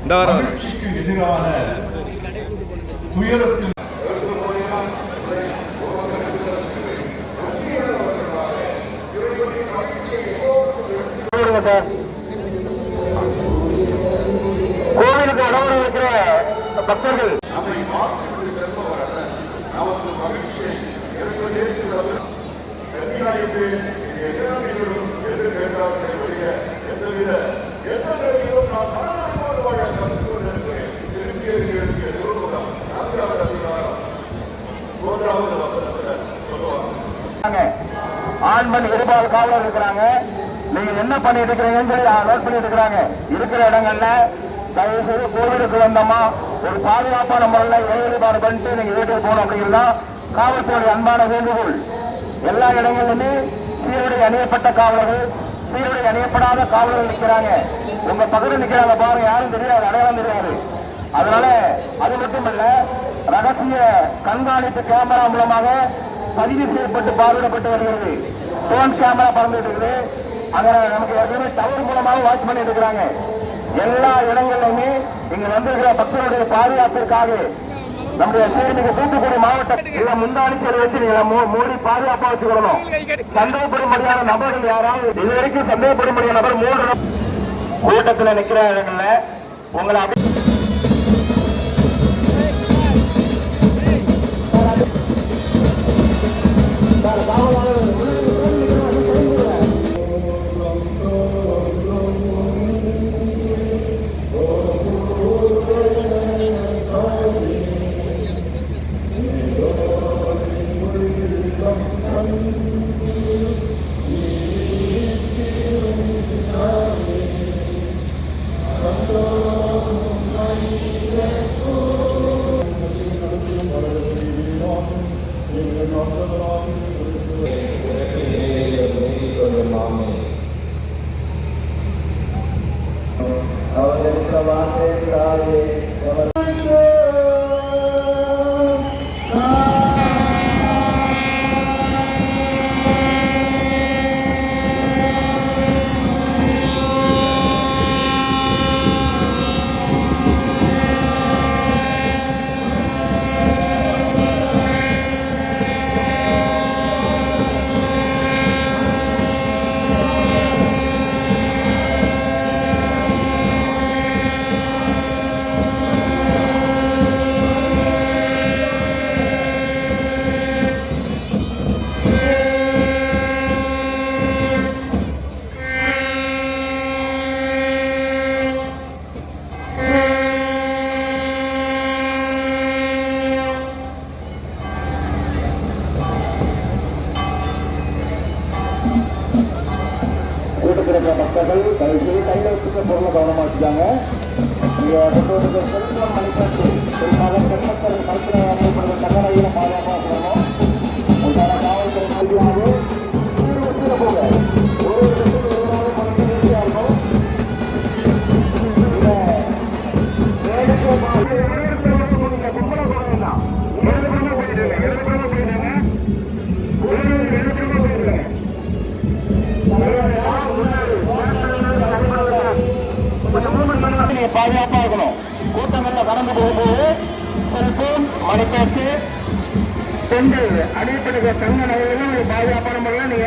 மகிழ்ச்சிக்கு எதிரான துயரத்தில் கோவிலுக்கு உணவு இருக்கிற பக்தர்கள் நம்மை பார்த்து செல்பவர் அல்ல, நமக்கு மகிழ்ச்சியை இறைவனே சிறப்பு என்று கேட்டார்களே ஒழிய எந்தவித எண்ணங்களிலும் நான் மனநோயோடு வாழ கற்றுக் கொண்டிருக்கிறேன். எழுதிய திருக்குறள் 4வது அதிகாரம் 1வது வசனத்தில் சொல்லுவாங்க, ஆண் பெண் இருபால் காவலர் இருக்கிறாங்க. நீங்க என்ன பண்ணிட்டு இருக்கிறீங்கன்னு சொல்லி நோட் பண்ணிட்டு இருக்கிறாங்க. இருக்கிற இடங்கள்ல தயவு செய்து கோவிலுக்கு வந்தோமா ஒரு பாதுகாப்பான முறையில் இறைவழிபாடு பண்ணிட்டு நீங்க வீட்டுக்கு போகணும் அப்படிங்கிறதா காவல்துறை அன்பான வேண்டுகோள். எல்லா இடங்களிலுமே சீருடை அணியப்பட்ட காவலர்கள், சீருடை அணியப்படாத காவலர்கள் நிற்கிறாங்க. உங்க பகுதியில் நிற்கிறாங்க பாருங்க, யாரும் தெரியாது, அடையாளம் தெரியாது. அதனால அது மட்டுமல்ல, ரகசிய கண்காணிப்பு கேமரா மூலமாக பதிவு செய்யப்பட்டு பார்வையிடப்பட்டு வருகிறது. போன் கேமரா பறந்துட்டு இருக்குது. அங்க நமக்கு எதுவுமே டவர் மூலமாக வாட்ச் பண்ணிட்டு இருக்கிறாங்க. எல்லா இடங்களிலுமே இங்க வந்திருக்கிற பக்தருடைய பாதுகாப்பிற்காக நம்முடைய சீர்மிகு தூத்துக்குடி மாவட்டம் முந்தானிச்சல் வச்சு நீங்க மூடி பாதுகாப்பா வச்சுக்கணும். சந்தேகப்படும்படியான நபர்கள் யாராவது இதுவரைக்கும் சந்தேகப்படும்படியான நபர் 3 கூட்டத்தில் நிற்கிற இடங்கள்ல உங்களை மக்கள் கையில் வச்சுக்க பொருளை கவனமா வச்சுக்காங்க. குறிப்பாக பெண்மக்கள் கருத்தில் அமைப்படுற தகவலையும் பாதுகாப்பாக போகணும். உண்டான காவல்துறை போக ஒரு பாதுகாப்பா இருக்கணும். கூட்டங்கள்ல கடந்து போகும்போது செல்போன், மணிப்பேச்சு, பெண்கள் அணியப்படுகிற தங்க நகைகளும் பாதுகாப்பான முறையில் நீங்க